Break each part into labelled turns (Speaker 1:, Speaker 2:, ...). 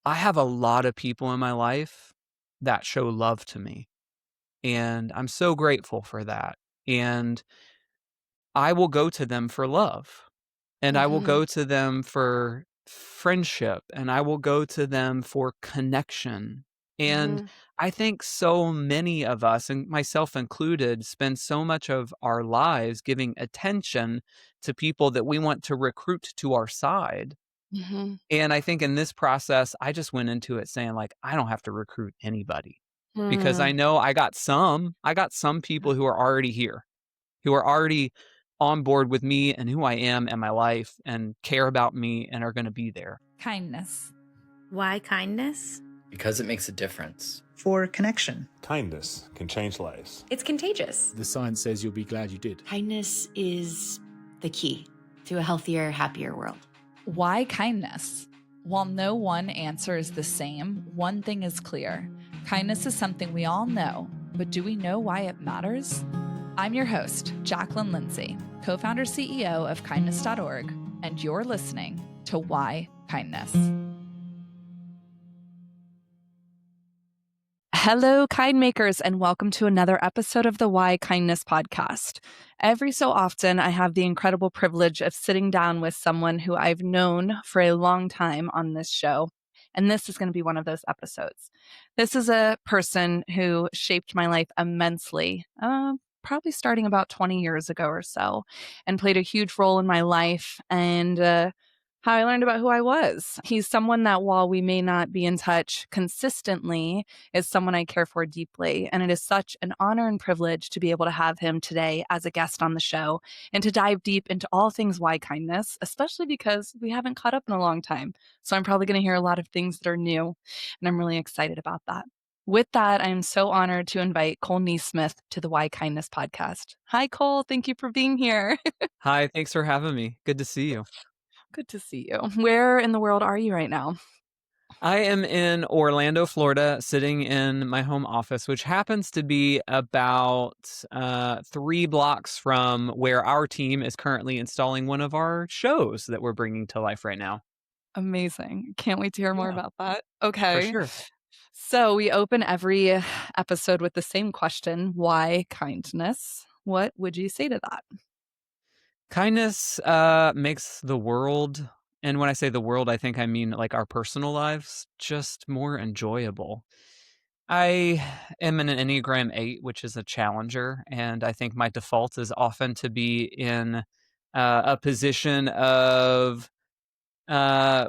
Speaker 1: I have a lot of people in my life that show love to me, and I'm so grateful for that. And I will go to them for love, and I will
Speaker 2: Mhm.
Speaker 1: go to them for friendship, and I will go to them for connection. And
Speaker 2: Mhm.
Speaker 1: I think so many of us, and myself included, spend so much of our lives giving attention to people that we want to recruit to our side.
Speaker 2: Mhm.
Speaker 1: And I think in this process, I just went into it saying, like, I don't have to recruit anybody because I
Speaker 2: Mm.
Speaker 1: know I got some people who are already here, who are already on board with me and who I am and my life and care about me and are going to be there.
Speaker 3: Kindness.
Speaker 4: Why kindness?
Speaker 5: Because it makes a difference.
Speaker 6: For connection.
Speaker 7: Kindness can change lives.
Speaker 8: It's contagious.
Speaker 9: The science says you'll be glad you did.
Speaker 10: Kindness is the key to a healthier, happier world.
Speaker 3: Why kindness? While no one answer is the same, one thing is clear. Kindness is something we all know, but do we know why it matters? I'm your host, Jaclyn Lindsey, co-founder CEO of kindness.org, and you're listening to Why Kindness. Hello, kind makers, and welcome to another episode of the Why Kindness podcast. Every so often, I have the incredible privilege of sitting down with someone who I've known for a long time on this show, and this is going to be one of those episodes. This is a person who shaped my life immensely, probably starting about 20 years ago or so, and played a huge role in my life and how I learned about who I was. He's someone that, while we may not be in touch consistently, is someone I care for deeply. And it is such an honor and privilege to be able to have him today as a guest on the show and to dive deep into all things why kindness, especially because we haven't caught up in a long time. So I'm probably going to hear a lot of things that are new, and I'm really excited about that. With that, I am so honored to invite Cole NeSmith to the Why Kindness podcast. Hi, Cole. Thank you for being here.
Speaker 1: Hi, thanks for having me. Good to see you.
Speaker 3: Good to see you. Where in the world are you right now?
Speaker 1: I am in Orlando, Florida, sitting in my home office, which happens to be about 3 blocks from where our team is currently installing one of our shows that we're bringing to life right now.
Speaker 3: Amazing. Can't wait to hear more
Speaker 1: Yeah,
Speaker 3: about that.
Speaker 1: for
Speaker 3: Okay.
Speaker 1: sure.
Speaker 3: So we open every episode with the same question: why kindness? What would you say to that?
Speaker 1: Kindness makes the world, and when I say the world, I think I mean like our personal lives, just more enjoyable. I am an Enneagram 8, which is a challenger, and I think my default is often to be in a position of uh,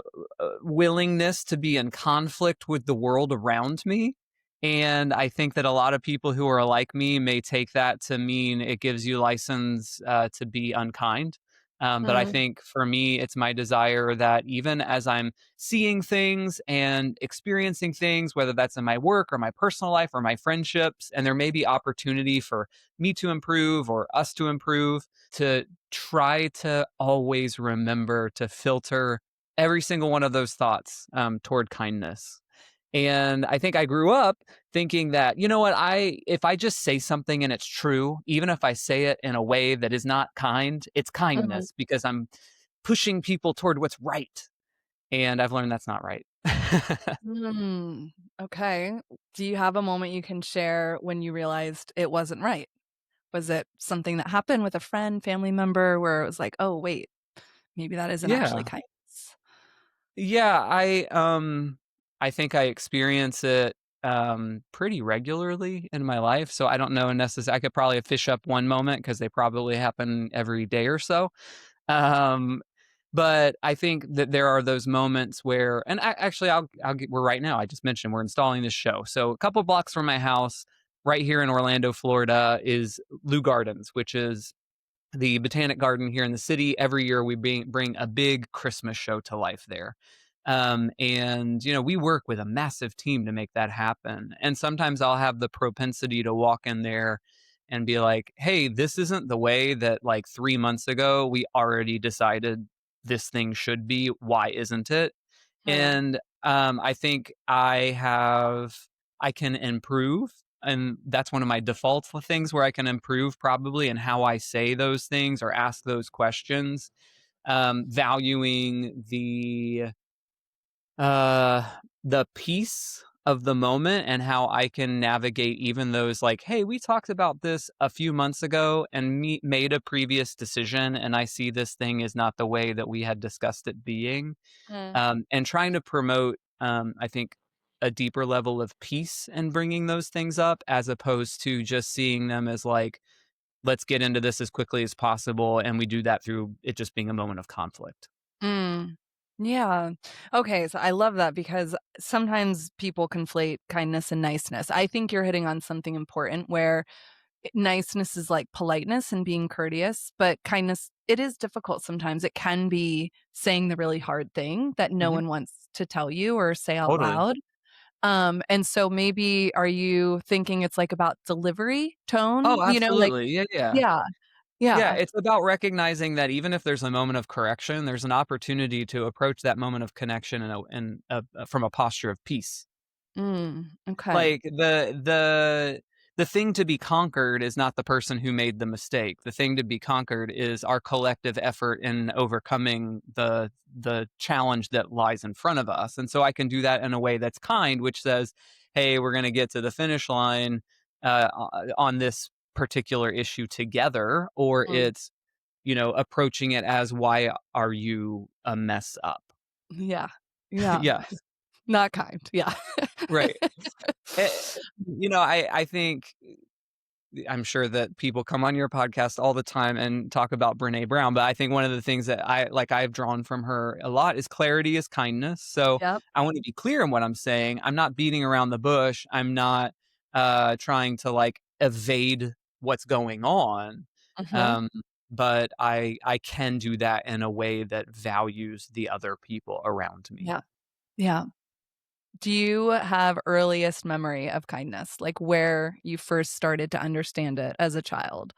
Speaker 1: willingness to be in conflict with the world around me. And I think that a lot of people who are like me may take that to mean it gives you license to be unkind. But I
Speaker 3: Mm,
Speaker 1: think for me, it's my desire that even as I'm seeing things and experiencing things, whether that's in my work or my personal life or my friendships, and there may be opportunity for me to improve or us to improve, to try to always remember to filter every single one of those thoughts toward kindness. And I think I grew up thinking that, you know what, if I just say something and it's true, even if I say it in a way that is not kind, it's
Speaker 3: mhm.
Speaker 1: kindness because I'm pushing people toward what's right. And I've learned that's not right.
Speaker 3: Mm, okay. Do you have a moment you can share when you realized it wasn't right? Was it something that happened with a friend, family member, where it was like, oh, wait, maybe that isn't actually
Speaker 1: Yeah.
Speaker 3: kindness?
Speaker 1: Yeah, I think I experience it pretty regularly in my life. So I don't know necessarily. I could probably fish up one moment because they probably happen every day or so. Um, but I think that there are those moments where, and actually, we're right now. I just mentioned we're installing this show. So a couple blocks from my house, right here in Orlando, Florida, is Lou Gardens, which is the Botanic Garden here in the city. Every year we bring a big Christmas show to life there. And, we work with a massive team to make that happen. And sometimes I'll have the propensity to walk in there and be like, hey, this isn't the way that like 3 months ago we already decided this thing should be. Why isn't it?
Speaker 3: Hmm.
Speaker 1: And I think I can improve. And that's one of my default things where I can improve probably in how I say those things or ask those questions, valuing the the peace of the moment and how I can navigate even those like, "Hey, we talked about this a few months ago and made a previous decision, and I see this thing is not the way that we had discussed it being."
Speaker 3: Mm.
Speaker 1: And trying to promote, I think, a deeper level of peace and bringing those things up as opposed to just seeing them as like, "Let's get into this as quickly as possible," and we do that through it just being a moment of conflict.
Speaker 3: Mm. Yeah. Okay, so I love that because sometimes people conflate kindness and niceness. I think you're hitting on something important where niceness is like politeness and being courteous, but kindness, it is difficult sometimes. It can be saying the really hard thing that no
Speaker 1: Mhm.
Speaker 3: one wants to tell you or say out
Speaker 1: Totally.
Speaker 3: loud. And so maybe are you thinking it's like about delivery, tone,
Speaker 1: Oh,
Speaker 3: like
Speaker 1: absolutely. Yeah, yeah.
Speaker 3: yeah,
Speaker 1: Yeah,
Speaker 3: yeah.
Speaker 1: it's about recognizing that even if there's a moment of correction, there's an opportunity to approach that moment of connection from a posture of peace.
Speaker 3: Okay.
Speaker 1: Like, the thing to be conquered is not the person who made the mistake. The thing to be conquered is our collective effort in overcoming the challenge that lies in front of us, and so I can do that in a way that's kind, which says, "Hey, we're gonna get to the finish line, on this particular issue together," or
Speaker 3: Mm,
Speaker 1: it's, approaching it as, "Why are you a mess up?"
Speaker 3: yeah. Yeah.
Speaker 1: Yes,
Speaker 3: Not kind. Yeah.
Speaker 1: right. Eh, I think I'm sure that people come on your podcast all the time and talk about Brené Brown, but I think one of the things that I've drawn from her a lot is clarity is kindness. So
Speaker 3: Yep.
Speaker 1: I want to be clear in what I'm saying. I'm not beating around the bush. I'm not trying to like evade what's going on.
Speaker 3: Mhm.
Speaker 1: Um, but I can do that in a way that values the other people around me.
Speaker 3: Yeah. Yeah. Do you have earliest memory of kindness, like where you first started to understand it as a child?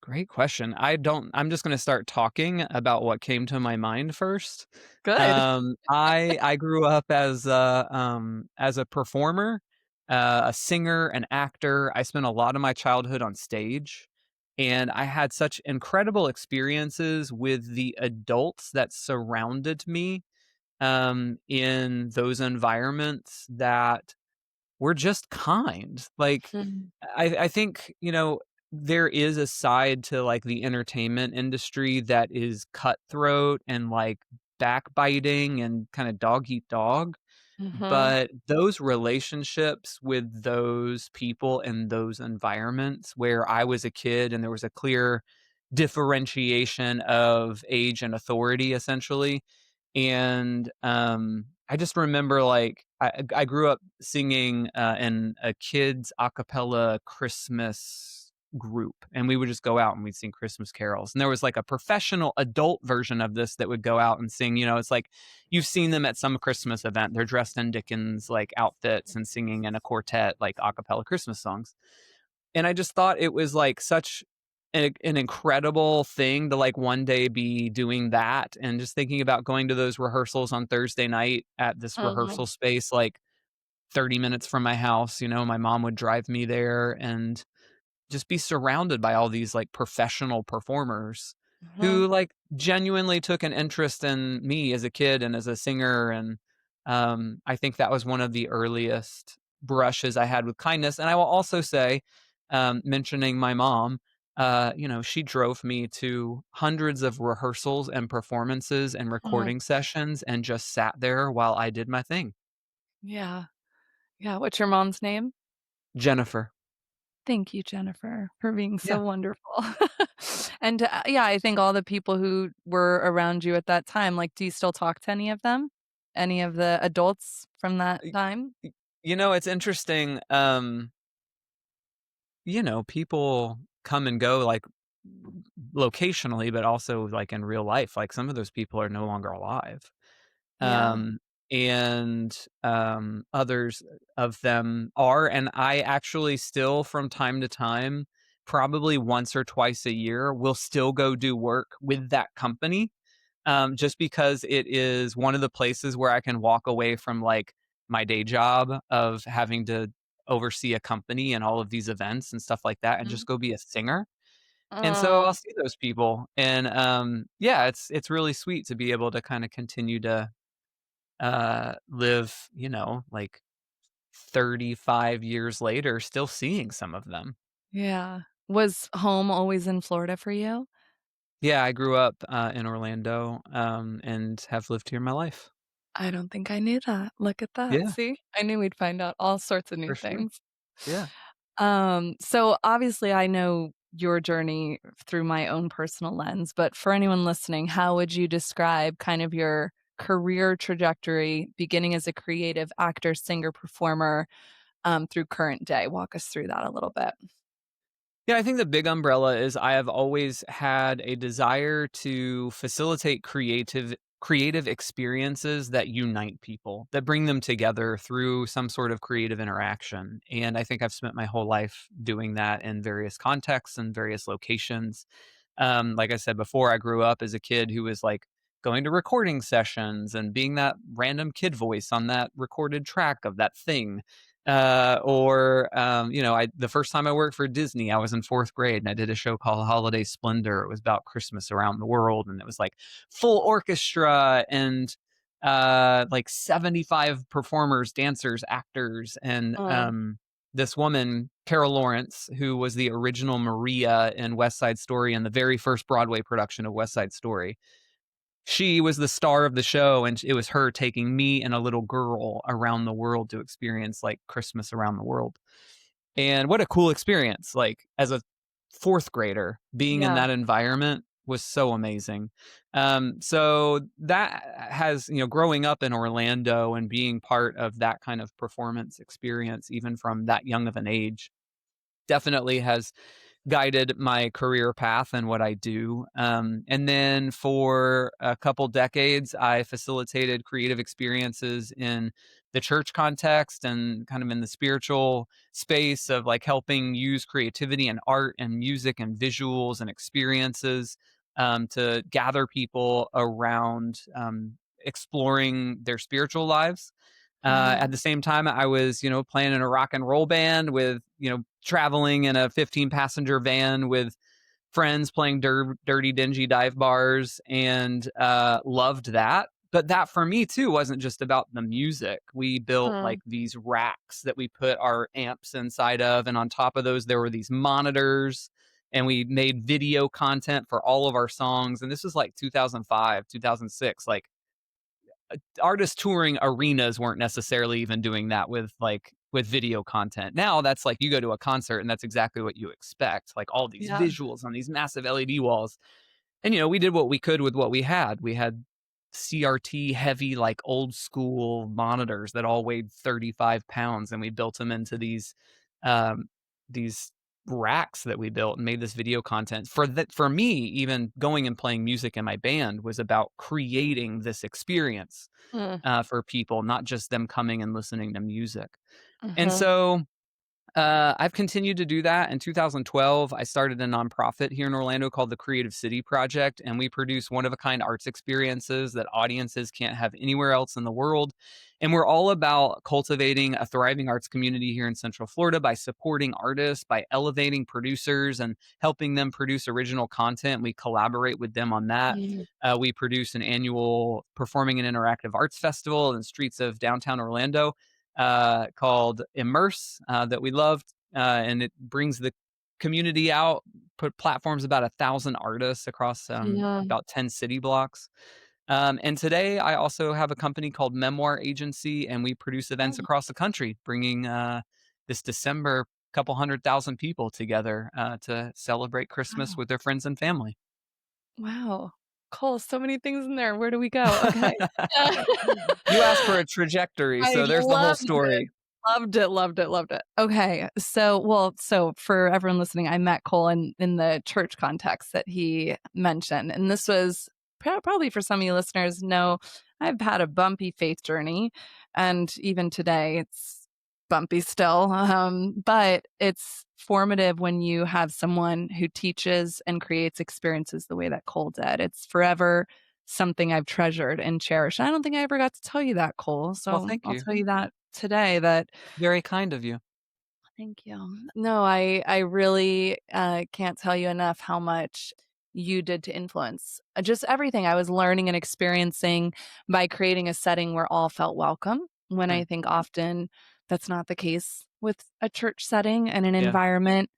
Speaker 1: Great question. I'm just gonna start talking about what came to my mind first.
Speaker 3: Good.
Speaker 1: I grew up as a performer, a singer, an actor. I spent a lot of my childhood on stage, and I had such incredible experiences with the adults that surrounded me, in those environments that we're just kind. Like,
Speaker 3: Mhm.
Speaker 1: I think, there is a side to, like, the entertainment industry that is cutthroat and, like, backbiting and kinda dog eat dog,
Speaker 3: Mhm.
Speaker 1: but those relationships with those people in those environments where I was a kid and there was a clear differentiation of age and authority, essentially, and, I just remember, like, I grew up singing, in a kids a cappella Christmas group, and we would just go out and we'd sing Christmas carols, and there was, like, a professional adult version of this that would go out and sing, it's like you've seen them at some Christmas event. They're dressed in Dickens, like, outfits and singing in a quartet, like, a cappella Christmas songs. And I just thought it was, like, such an incredible thing to, like, one day be doing that and just thinking about going to those rehearsals on Thursday night at this rehearsal
Speaker 3: Mhm.
Speaker 1: space, like, 30 minutes from my house. My mom would drive me there and just be surrounded by all these, like, professional performers
Speaker 3: Mhm.
Speaker 1: who, like, genuinely took an interest in me as a kid and as a singer, and, I think that was one of the earliest brushes I had with kindness, and I will also say, mentioning my mom, she drove me to hundreds of rehearsals and performances and
Speaker 3: Mhm.
Speaker 1: recording sessions and just sat there while I did my thing.
Speaker 3: Yeah. Yeah. What's your mom's name?
Speaker 1: Jennifer.
Speaker 3: Thank you, Jennifer, for being
Speaker 1: Yeah.
Speaker 3: so wonderful. And, yeah, I think all the people who were around you at that time, like, do you still talk to any of them? Any of the adults from that
Speaker 1: Y
Speaker 3: time?
Speaker 1: it's interesting, people come and go, like, locationally, but also, like, in real life, like, some of those people are no longer alive.
Speaker 3: Yeah.
Speaker 1: Um, others of them are, and I actually still from time to time, probably once or twice a year, will still go do work with that company, just because it is one of the places where I can walk away from, like, my day job of having to oversee a company and all of these events and stuff like that and just
Speaker 3: Mhm.
Speaker 1: go be a singer. And so
Speaker 3: Oh,
Speaker 1: I'll see those people and, yeah, it's really sweet to be able to kinda continue to live, like 35 years later, still seeing some of them.
Speaker 3: Yeah. Was home always in Florida for you?
Speaker 1: Yeah, I grew up in Orlando, and have lived here my life.
Speaker 3: I don't think I knew that. Look at that.
Speaker 1: Yeah,
Speaker 3: See? I knew we'd find out all sorts of new
Speaker 1: for sure.
Speaker 3: things.
Speaker 1: Yeah.
Speaker 3: So obviously I know your journey through my own personal lens, but for anyone listening, how would you describe kind of your career trajectory beginning as a creative actor, singer, performer, through current day? Walk us through that a little bit.
Speaker 1: Yeah, I think the big umbrella is I have always had a desire to facilitate creative experiences that unite people, that bring them together through some sort of creative interaction. And I think I've spent my whole life doing that in various contexts and various locations. Like I said before, I grew up as a kid who was like going to recording sessions and being that random kid voice on that recorded track of that thing. The first time I worked for Disney, I was in fourth grade and I did a show called Holiday Splendor. It was about Christmas around the world, and it was like full orchestra and like 75 performers, dancers, actors, and
Speaker 3: Mm.
Speaker 1: this woman, Carol Lawrence, who was the original Maria in West Side Story and the very first Broadway production of West Side Story. She was the star of the show, and it was her taking me and a little girl around the world to experience like Christmas around the world. And what a cool experience. Like as a fourth grader, being in
Speaker 3: Yeah.
Speaker 1: that environment was so amazing. So that has, growing up in Orlando and being part of that kind of performance experience, even from that young of an age, definitely has guided my career path and what I do. And then for a couple decades, I facilitated creative experiences in the church context and kind of in the spiritual space of like helping use creativity and art and music and visuals and experiences to gather people around exploring their spiritual lives. At the same time, I was, playing in a rock and roll band with, traveling in a 15-passenger van with friends playing dirty, dingy dive bars, and loved that. But that for me too wasn't just about the music. We built like
Speaker 3: Mm.
Speaker 1: these racks that we put our amps inside of, and on top of those there were these monitors, and we made video content for all of our songs. And this was like 2005, 2006. Like artists touring arenas weren't necessarily even doing that with video content. Now that's like you go to a concert and that's exactly what you expect. Like all these
Speaker 3: Yeah.
Speaker 1: visuals on these massive LED walls. And we did what we could with what we had. We had CRT heavy, like old school monitors that all weighed 35 pounds, and we built them into um these racks that we built and made this video content. For me, even going and playing music in my band was about creating this experience
Speaker 3: Mm.
Speaker 1: for people, not just them coming and listening to music. And
Speaker 3: Mhm.
Speaker 1: so I've continued to do that. In 2012, I started a nonprofit here in Orlando called the Creative City Project, and we produce one of a kind arts experiences that audiences can't have anywhere else in the world. And we're all about cultivating a thriving arts community here in Central Florida by supporting artists, by elevating producers and helping them produce original content. We collaborate with them on that.
Speaker 3: Mm.
Speaker 1: We produce an annual performing and interactive arts festival in the streets of downtown Orlando called Immerse that we loved, and it brings the community out. Put platforms about 1,000 artists across
Speaker 3: Yeah.
Speaker 1: about 10 city blocks. And today, I also have a company called Memoir Agency, and we produce events
Speaker 3: Oh,
Speaker 1: across the country, bringing this December a couple 100,000 people together to celebrate Christmas
Speaker 3: wow.
Speaker 1: with their friends and family.
Speaker 3: Wow. Cole, so many things in there. Where do we go? Okay.
Speaker 1: You asked for a trajectory,
Speaker 3: I
Speaker 1: so there's the whole
Speaker 3: loved it.
Speaker 1: story.
Speaker 3: Loved it, loved it, loved it. Okay. So for everyone listening, I met Cole in the church context that he mentioned. And this was probably for some of you listeners know I've had a bumpy faith journey. And even today, it's bumpy still. But it's formative when you have someone who teaches and creates experiences the way that Cole did. It's forever something I've treasured and cherished. I don't think I ever got to tell you that, Cole.
Speaker 1: Well,
Speaker 3: So
Speaker 1: thank
Speaker 3: I'll
Speaker 1: you.
Speaker 3: tell you that today that
Speaker 1: Very kind of you.
Speaker 3: thank you. No, I really can't tell you enough how much you did to influence just everything I was learning and experiencing by creating a setting where all felt welcome, when I
Speaker 1: Mm,
Speaker 3: think often that's not the case with a church setting and an
Speaker 1: yeah.
Speaker 3: environment.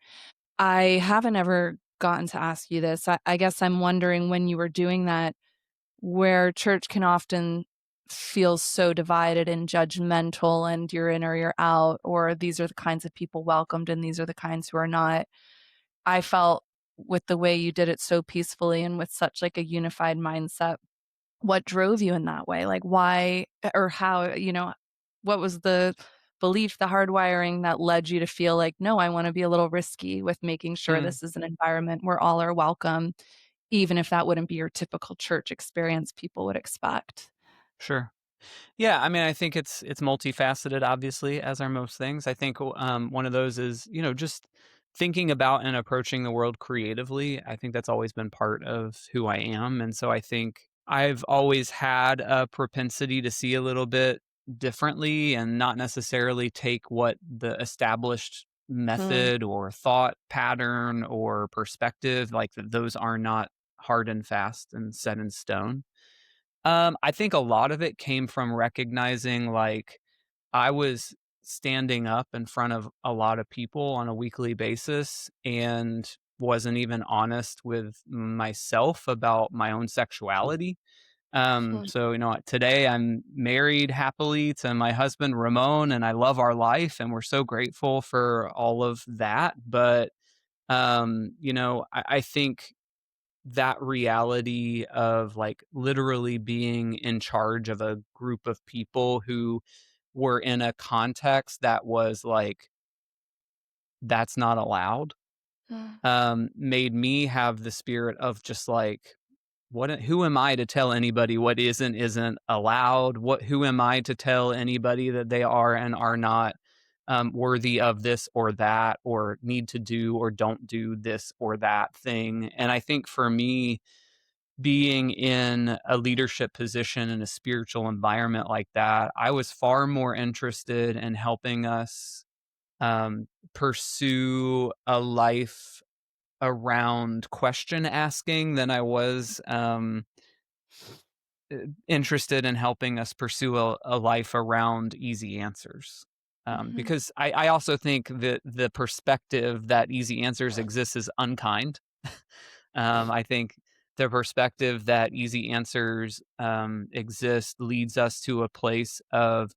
Speaker 3: I haven't ever gotten to ask you this. I guess I'm wondering, when you were doing that, where church can often feel so divided and judgmental and you're in or you're out, or these are the kinds of people welcomed and these are the kinds who are not. I felt with the way you did it so peacefully and with such like a unified mindset, what drove you in that way? Like why or how, what was the belief, the hardwiring that led you to feel like, no, I want to be a little risky with making sure
Speaker 1: Mm,
Speaker 3: this is an environment where all are welcome, even if that wouldn't be your typical church experience people would expect.
Speaker 1: sure. Yeah, I mean, I think it's multifaceted, obviously, as are most things. I think one of those is, just thinking about and approaching the world creatively. I think that's always been part of who I am, and so I think I've always had a propensity to see a little bit differently and not necessarily take what the established
Speaker 3: Mm,
Speaker 1: method or thought pattern or perspective, like those are not hard and fast and set in stone. I think a lot of it came from recognizing, like, I was standing up in front of a lot of people on a weekly basis and wasn't even honest with myself about my own sexuality.
Speaker 3: mm,
Speaker 1: So, today I'm married happily to my husband, Ramon, and I love our life and we're so grateful for all of that. But, I think that reality of like literally being in charge of a group of people who were in a context that was like that's not allowed,
Speaker 3: mm.
Speaker 1: made me have the spirit of just like who am I to tell anybody what isn't allowed? Who am I to tell anybody that they are and are not worthy of this or that, or need to do or don't do this or that thing? And I think for me, being in a leadership position in a spiritual environment like that, I was far more interested in helping us pursue a life around question asking than I was interested in helping us pursue a life around easy answers.
Speaker 3: Mhm.
Speaker 1: Because I also think that the perspective that easy answers exist is unkind. I think the perspective that easy answers exist leads us to a place of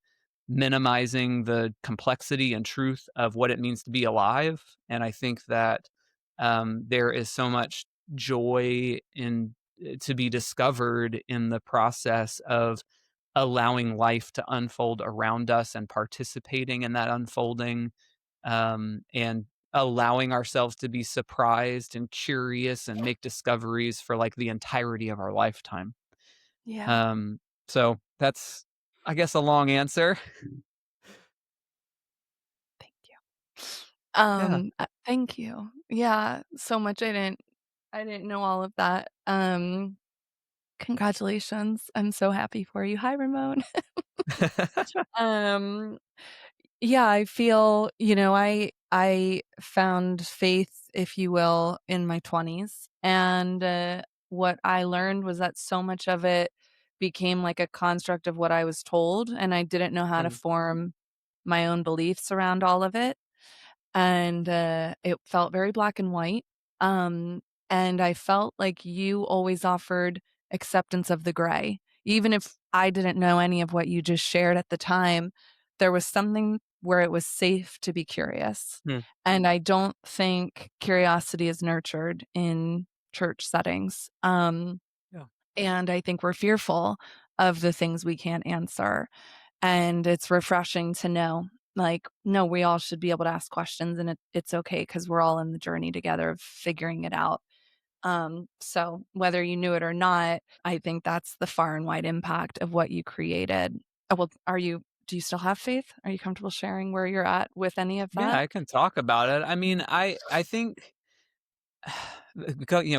Speaker 1: minimizing the complexity and truth of what it means to be alive. And I think that there is so much joy in to be discovered in the process of allowing life to unfold around us and participating in that unfolding, and allowing ourselves to be surprised and curious and make discoveries for like the entirety of our lifetime.
Speaker 3: Yeah.
Speaker 1: Um, so that's, I guess, a long answer.
Speaker 3: Thank you.
Speaker 1: Yeah.
Speaker 3: Thank you. Yeah, so much. I didn't know all of that. Congratulations. I'm so happy for you. Hi, Ramon. Um, yeah, I feel, I found faith, if you will, in my 20s, and what I learned was that so much of it became like a construct of what I was told, and I didn't know how to
Speaker 1: Mm,
Speaker 3: form my own beliefs around all of it. And, it felt very black and white, um, and I felt like you always offered acceptance of the gray. Even if I didn't know any of what you just shared at the time, there was something where it was safe to be curious,
Speaker 1: mm,
Speaker 3: and I don't think curiosity is nurtured in church settings,
Speaker 1: yeah.
Speaker 3: and I think we're fearful of the things we can't answer. And it's refreshing to know, like, no, we all should be able to ask questions and it's okay because we're all in the journey together of figuring it out. So whether you knew it or not, I think that's the far and wide impact of what you created. Well, do you still have faith? Are you comfortable sharing where you're at with any of
Speaker 1: Yeah,
Speaker 3: that?
Speaker 1: I can talk about it. I mean, I think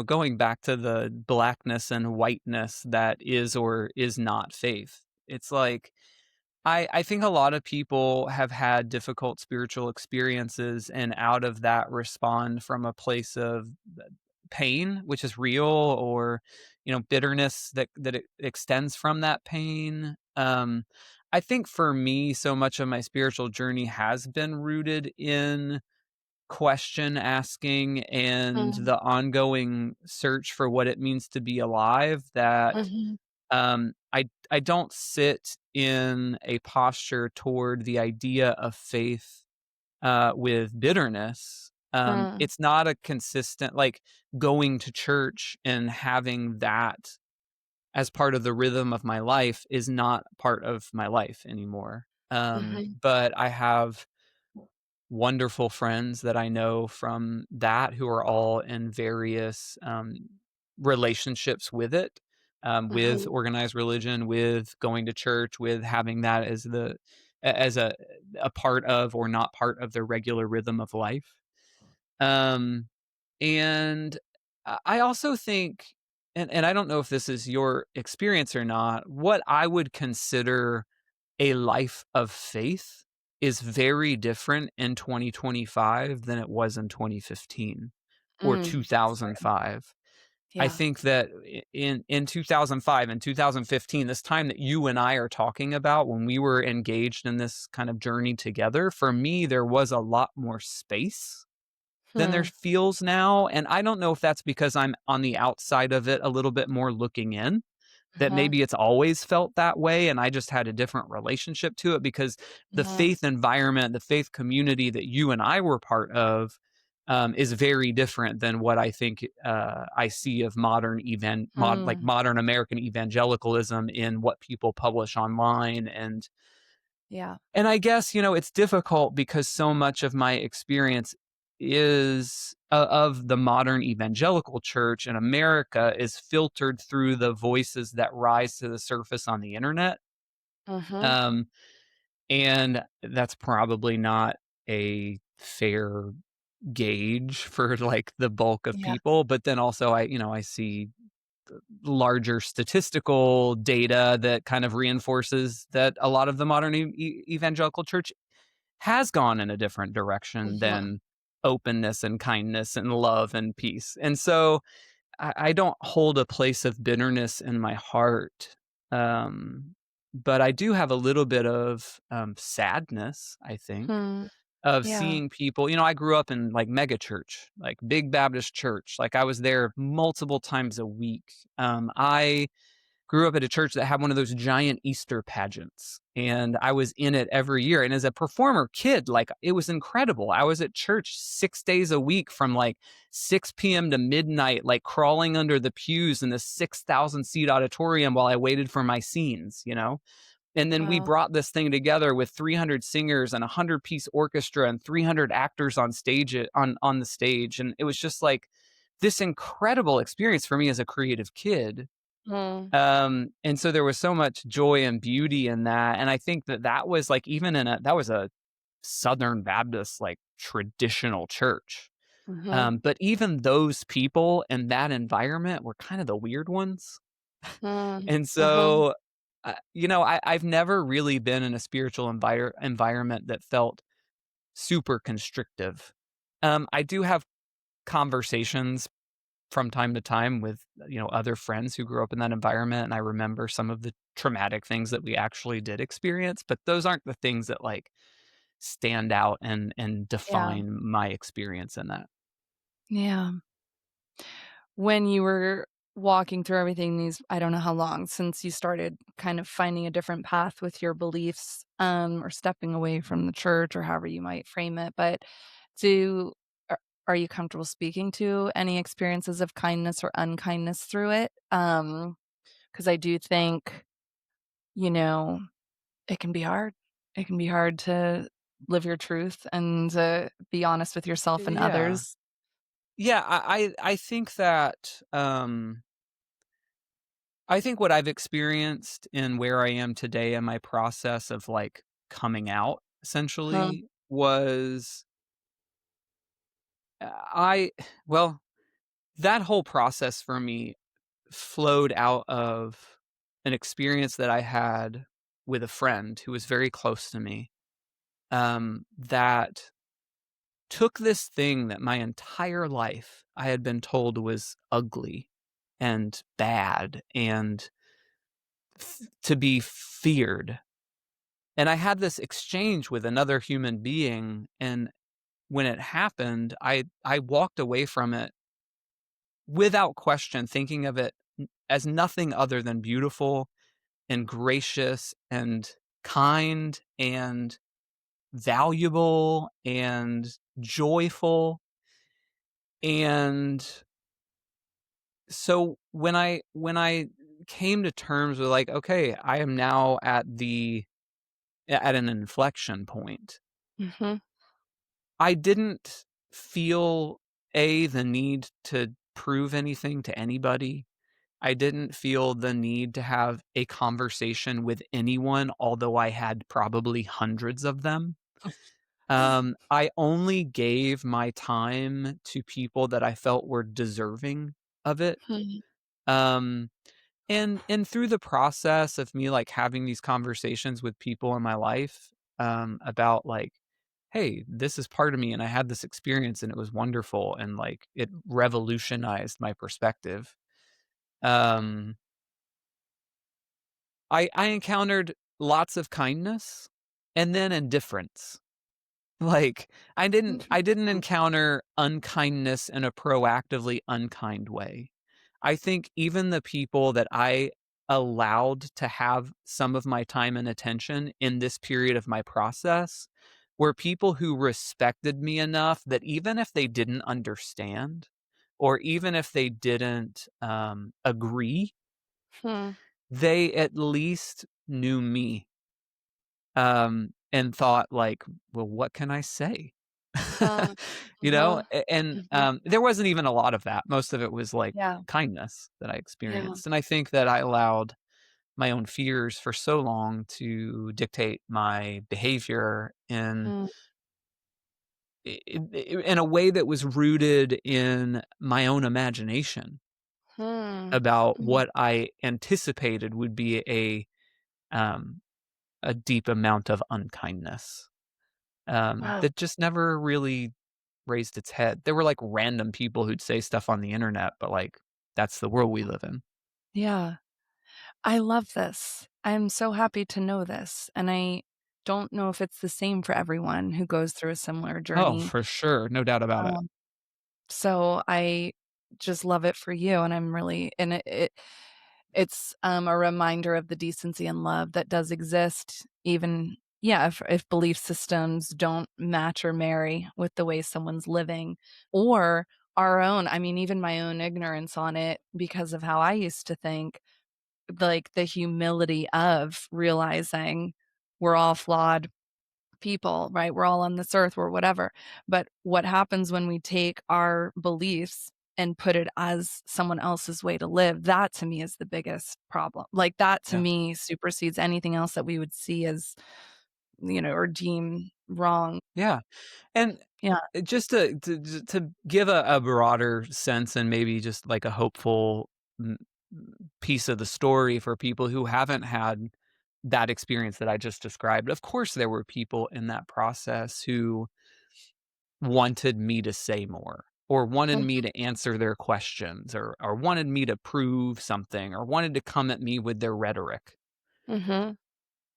Speaker 1: going back to the blackness and whiteness that is or is not faith. It's like I think a lot of people have had difficult spiritual experiences and out of that respond from a place of pain, which is real, or, bitterness that it extends from that pain. I think for me, so much of my spiritual journey has been rooted in question asking and
Speaker 3: Mm,
Speaker 1: the ongoing search for what it means to be alive, that
Speaker 3: mhm,
Speaker 1: I don't sit in a posture toward the idea of faith with bitterness.
Speaker 3: mm,
Speaker 1: It's not a consistent, like, going to church and having that as part of the rhythm of my life is not part of my life anymore.
Speaker 3: mhm,
Speaker 1: But I have wonderful friends that I know from that who are all in various relationships with it, with
Speaker 3: mhm,
Speaker 1: organized religion, with going to church, with having that as as a part of or not part of their regular rhythm of life. Um, and I also think, and I don't know if this is your experience or not, what I would consider a life of faith is very different in 2025 than it was in 2015 or
Speaker 3: that's good.
Speaker 1: 2005. I
Speaker 3: Yeah.
Speaker 1: think that in 2005 and 2015, this time that you and I are talking about, when we were engaged in this kind of journey together, for me, there was a lot more space than there
Speaker 3: Hmm.
Speaker 1: feels now. And I don't know if that's because I'm on the outside of it a little bit more looking in, that
Speaker 3: Mhm,
Speaker 1: maybe it's always felt that way and I just had a different relationship to it, because the
Speaker 3: mhm,
Speaker 1: faith environment, the faith community that you and I were part of, is very different than what I think I see of like
Speaker 3: hmm.
Speaker 1: modern American evangelicalism in what people publish online.
Speaker 3: Yeah.
Speaker 1: And I guess, it's difficult because so much of my experience is of the modern evangelical church in America is filtered through the voices that rise to the surface on the internet.
Speaker 3: Mhm.
Speaker 1: Um, and that's probably not a fair gauge for like the bulk of
Speaker 3: Yeah.
Speaker 1: people. But then also I see larger statistical data that kind of reinforces that a lot of the modern evangelical church has gone in a different direction
Speaker 3: Mhm,
Speaker 1: than openness and kindness and love and peace. And so I don't hold a place of bitterness in my heart. But I do have a little bit of sadness, I think,
Speaker 3: hmm.
Speaker 1: of
Speaker 3: Yeah.
Speaker 1: seeing people. I grew up in like mega church, like big Baptist church. Like I was there multiple times a week. I grew up at a church that had one of those giant Easter pageants, and I was in it every year. And as a performer kid, like, it was incredible. I was at church 6 days a week from like 6 p.m. to midnight, like crawling under the pews in the 6,000 seat auditorium while I waited for my scenes. And then we
Speaker 3: Wow.
Speaker 1: brought this thing together with 300 singers and a 100-piece orchestra and 300 actors on stage on the stage. And it was just like this incredible experience for me as a creative kid.
Speaker 3: Mm,
Speaker 1: And so there was so much joy and beauty in that. And I think that was like, even that was a Southern Baptist, like, traditional church.
Speaker 3: mhm,
Speaker 1: But even those people in that environment were kind of the weird ones.
Speaker 3: mm,
Speaker 1: And
Speaker 3: mhm,
Speaker 1: so, I've never really been in a spiritual environment that felt super constrictive. I do have conversations from time to time with, other friends who grew up in that environment, and I remember some of the traumatic things that we actually did experience, but those aren't the things that, like, stand out and
Speaker 3: yeah,
Speaker 1: define my experience in that.
Speaker 3: yeah. When you were walking through everything these I don't know how long since you started kind of finding a different path with your beliefs, or stepping away from the church or however you might frame it, but do are are you comfortable speaking to any experiences of kindness or unkindness through it? Because I do think, you know, it can be hard. It can be hard to live your truth and, be honest with yourself and
Speaker 1: Yeah.
Speaker 3: others.
Speaker 1: Yeah, I think that, I think what I've experienced and where I am today in my process of, like, coming out,
Speaker 3: Huh.
Speaker 1: essentially, was, I well, that whole process for me flowed out of an experience that I had with a friend who was very close to me, that took this thing that my entire life I had been told was ugly and bad and to be feared. And I had this exchange with another human being, and when it happened, I walked away from it without question, thinking of it as nothing other than beautiful and gracious and kind and valuable and joyful. And so when I came to terms with like, okay, I am now at an inflection point.
Speaker 3: Mhm.
Speaker 1: I didn't feel the need to prove anything to anybody. I didn't feel the need to have a conversation with anyone, although I had probably hundreds of them. I only gave my time to people that I felt were deserving of it.
Speaker 3: Mhm.
Speaker 1: Um, and through the process of me, like, having these conversations with people in my life, about, like, "Hey, this is part of me, and I had this experience, and it was wonderful, and, like, it revolutionized my perspective." Um, I encountered lots of kindness and then indifference. Like, I didn't
Speaker 3: Interesting.
Speaker 1: encounter unkindness in a proactively unkind way. I think even the people that I allowed to have some of my time and attention in this period of my process were people who respected me enough that even if they didn't understand, or even if they didn't, agree,
Speaker 3: Hmm.
Speaker 1: they at least knew me, and thought like, "Well, what can I say?"
Speaker 3: Huh.
Speaker 1: You know?
Speaker 3: Uh-huh.
Speaker 1: And,
Speaker 3: Mhm.
Speaker 1: there wasn't even a lot of that. Most of it was, like,
Speaker 3: Yeah.
Speaker 1: kindness that I
Speaker 3: Yeah.
Speaker 1: experienced, and I think that I allowed my own fears for so long to dictate my behavior
Speaker 3: Mm.
Speaker 1: in a way that was rooted in my own imagination
Speaker 3: Hmm.
Speaker 1: about
Speaker 3: Mm.
Speaker 1: what I anticipated would be um, a deep amount of unkindness,
Speaker 3: Wow.
Speaker 1: that just never really raised its head. There were, like, random people who'd say stuff on the internet, but, like, that's the world we live in.
Speaker 3: Yeah. I love this. I'm so happy to know this, and I don't know if it's the same for everyone who goes through a similar
Speaker 1: Oh,
Speaker 3: journey.
Speaker 1: for sure, no doubt about it.
Speaker 3: Um, so I just love it for you, and I'm really and it's, a reminder of the decency and love that does exist even yeah, if belief systems don't match or marry with the way someone's living or our own. I mean, even my own ignorance on it because of how I used to think, like, the humility of realizing we're all flawed people, right? We're all on this earth, we're whatever. But what happens when we take our beliefs and put it as someone else's way to live, that to me is the biggest problem. Like, that to
Speaker 1: Yeah.
Speaker 3: me supersedes anything else that we would see as, or deem wrong.
Speaker 1: Yeah, and,
Speaker 3: Yeah.
Speaker 1: just to give a broader sense and maybe just, like, a hopeful m piece of the story for people who haven't had that experience that I just described. Of course, there were people in that process who wanted me to say more, or wanted me
Speaker 3: Mhm,
Speaker 1: to answer their questions, or wanted me to prove something, or wanted to come at me with their rhetoric.
Speaker 3: mhm,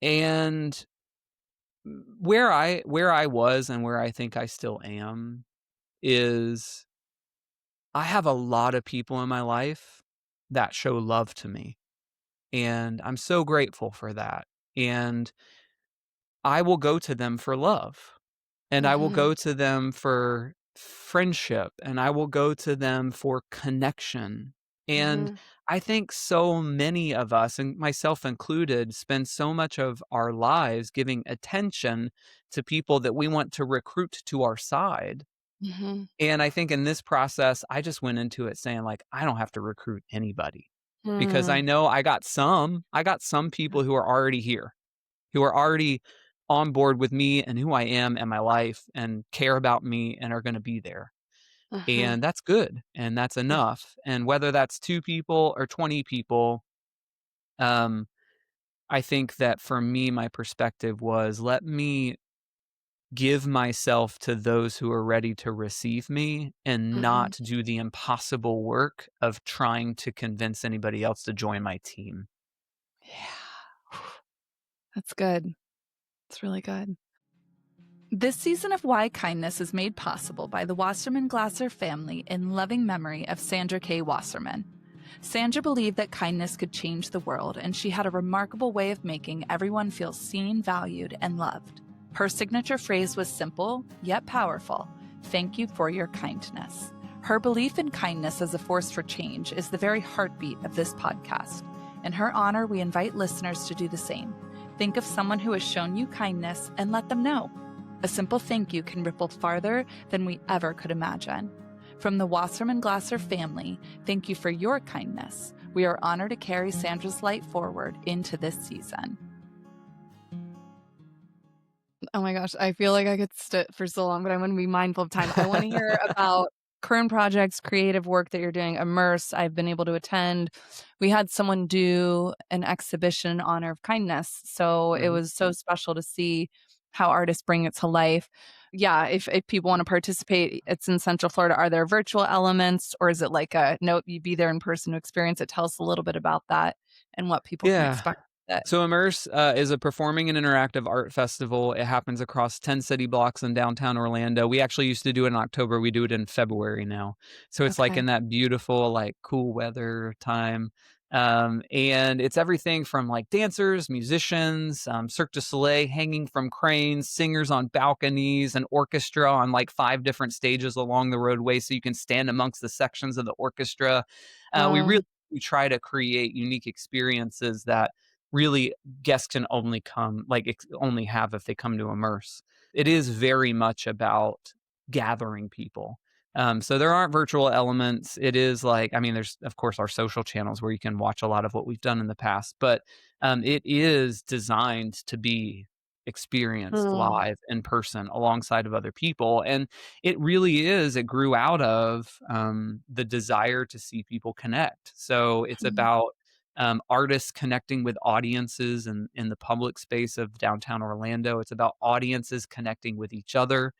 Speaker 1: And where I was and where I think I still am is I have a lot of people in my life that show love to me, and I'm so grateful for that. And I will go to them for love. And I will
Speaker 3: mhm,
Speaker 1: go to them for friendship, and I will go to them for connection. And
Speaker 3: mhm,
Speaker 1: I think so many of us, and myself included, spend so much of our lives giving attention to people that we want to recruit to our side.
Speaker 3: mhm,
Speaker 1: And I think in this process, I just went into it saying, like, I don't have to recruit anybody because I
Speaker 3: mm,
Speaker 1: know I got some people who are already here, who are already on board with me and who I am and my life and care about me and are gonna be there.
Speaker 3: mhm,
Speaker 1: And that's good, and that's enough. And whether that's 2 people or 20 people, um, I think that for me, my perspective was, let me give myself to those who are ready to receive me and
Speaker 3: Mhm.
Speaker 1: not do the impossible work of trying to convince anybody else to join my team.
Speaker 3: Yeah. That's good. It's really good. This season of Why Kindness is made possible by the Wasserman Glasser family in loving memory of Sandra K. Wasserman. Sandra believed that kindness could change the world, and she had a remarkable way of making everyone feel seen, valued, and loved. Her signature phrase was simple, yet powerful: "Thank you for your kindness." Her belief in kindness as a force for change is the very heartbeat of this podcast. In her honor, we invite listeners to do the same. Think of someone who has shown you kindness and let them know. A simple thank you can ripple farther than we ever could imagine. From the Wasserman Glasser family, thank you for your kindness. We are honored to carry Sandra's light forward into this season. Oh my gosh, I feel like I could sit for so long, but I want to be mindful of time. I want to hear about current projects, creative work that you're doing. Immerse, I've been able to attend. We had someone do an exhibition in honor of kindness. So it
Speaker 1: Mhm.
Speaker 3: was so special to see how artists bring it to life. Yeah, if people want to participate, it's in Central Florida. Are there virtual elements, or is it like a nope, you be there in person to experience it? Tell us a little bit about that and what people can
Speaker 1: Yeah.
Speaker 3: expect with it.
Speaker 1: So Immerse is a performing and interactive art festival. It happens across 10 city blocks in downtown Orlando. We actually used to do it in October. We do it in February now. So it's like
Speaker 3: Okay.
Speaker 1: in that beautiful, like cool weather time. And it's everything from like dancers, musicians, Cirque du Soleil hanging from cranes, singers on balconies, an orchestra on like 5 different stages along the roadway so you can stand amongst the sections of the orchestra. We
Speaker 3: Wow.
Speaker 1: really we try to create unique experiences that really guests can only come like only have if they come to Immerse. It is very much about gathering people. So there aren't virtual elements. It is like, I mean, there's of course our social channels where you can watch a lot of what we've done in the past, but it is designed to be experienced
Speaker 3: Mm.
Speaker 1: live in person alongside of other people. And it really is, it grew out of the desire to see people connect. So it's about artists connecting with audiences in the public space of downtown Orlando. It's about audiences connecting with each other.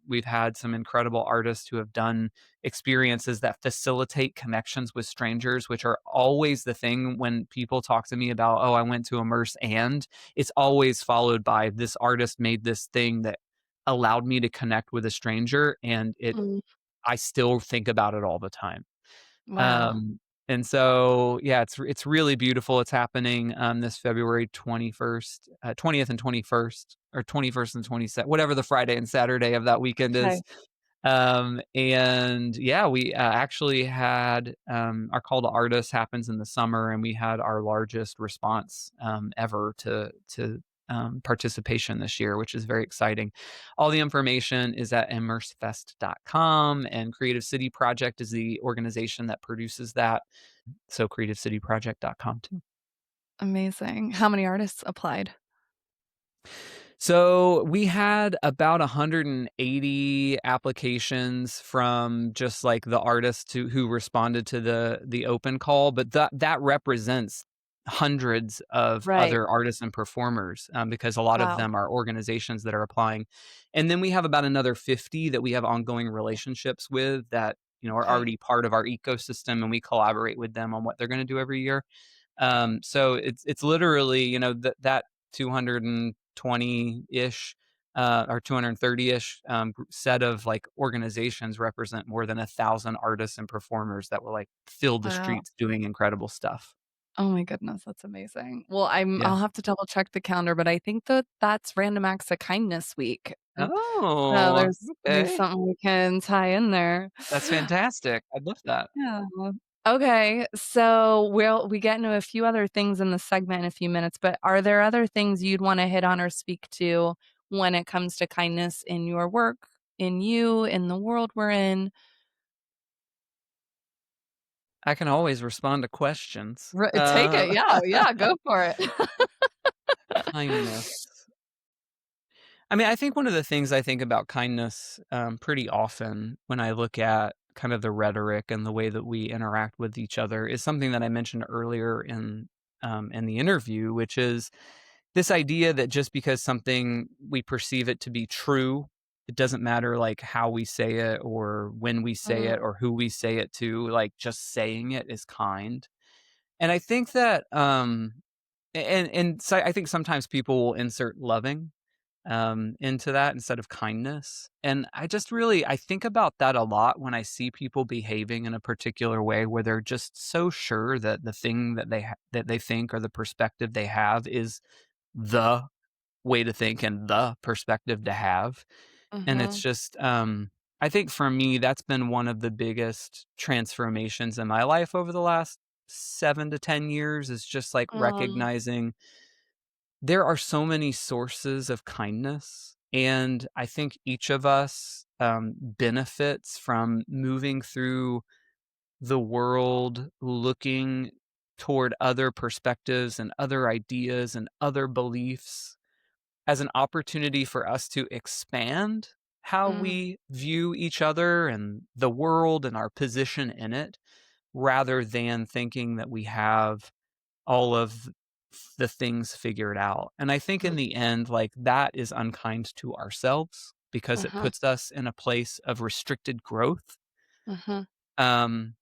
Speaker 1: We've had some incredible artists who have done experiences that facilitate connections with strangers, which are always the thing when people talk to me about, oh, I went to Immerse, and it's always followed by this artist made this thing that allowed me to connect with a stranger, and
Speaker 3: Mm.
Speaker 1: I still think about it all the time.
Speaker 3: Wow.
Speaker 1: Um, and so, yeah, it's really beautiful. It's happening this February 21st, 20th and 21st, or 21st and 22nd, whatever the Friday and Saturday of that weekend
Speaker 3: Okay.
Speaker 1: is. And yeah, we actually had our call to artists happens in the summer, and we had our largest response ever to participation this year, which is very exciting. All the information is at immersefest.com, and Creative City Project is the organization that produces that. So creativecityproject.com too.
Speaker 3: Amazing. How many artists applied?
Speaker 1: So we had about 180 applications from just like the artists who responded to the open call, but that represents hundreds of
Speaker 3: Right.
Speaker 1: other artists and performers, because a lot of
Speaker 3: Wow.
Speaker 1: them are organizations that are applying, and then we have about another 50 that we have ongoing relationships with that are
Speaker 3: Okay.
Speaker 1: already part of our ecosystem, and we collaborate with them on what they're going to do every year. So it's literally, that 220-ish, or 230-ish, set of like organizations represent more than 1,000 artists and performers that will like fill the
Speaker 3: Wow.
Speaker 1: streets doing incredible stuff.
Speaker 3: Oh my goodness, that's amazing. Well,
Speaker 1: Yeah.
Speaker 3: I'll have to double check the calendar, but I think that that's Random Acts of Kindness Week. So
Speaker 1: Oh,
Speaker 3: there's maybe
Speaker 1: okay.
Speaker 3: something we can tie in there.
Speaker 1: That's fantastic. I love that.
Speaker 3: Yeah. Okay, so we get into a few other things in the segment in a few minutes, but are there other things you'd want to hit on or speak to when it comes to kindness in your work, in you, in the world we're in?
Speaker 1: I can always respond to questions.
Speaker 3: Take it. Yeah, yeah, go for it.
Speaker 1: Kindness. I mean, I think one of the things I think about kindness pretty often when I look at kind of the rhetoric and the way that we interact with each other is something that I mentioned earlier in the interview, which is this idea that just because something we perceive it to be true, it doesn't matter like how we say it or when we say it
Speaker 3: Mm,
Speaker 1: or who we say it to, like just saying it is kind. And I think that and so I think sometimes people will insert loving into that instead of kindness. And I just really I think about that a lot when I see people behaving in a particular way where they're just so sure that the thing that that they think or the perspective they have is the way to think and the perspective to have. And it's
Speaker 3: mhm.
Speaker 1: just I think for me that's been one of the biggest transformations in my life over the last 7 to 10 years is just like
Speaker 3: Mm,
Speaker 1: recognizing there are so many sources of kindness, and I think each of us, benefits from moving through the world looking toward other perspectives and other ideas and other beliefs as an opportunity for us to expand how
Speaker 3: mm,
Speaker 1: we view each other and the world and our position in it, rather than thinking that we have all of the things figured out. And I think in
Speaker 3: mm,
Speaker 1: the end, like that is unkind to ourselves because it
Speaker 3: mhm,
Speaker 1: puts us in a place of restricted growth.
Speaker 3: mhm,
Speaker 1: Um,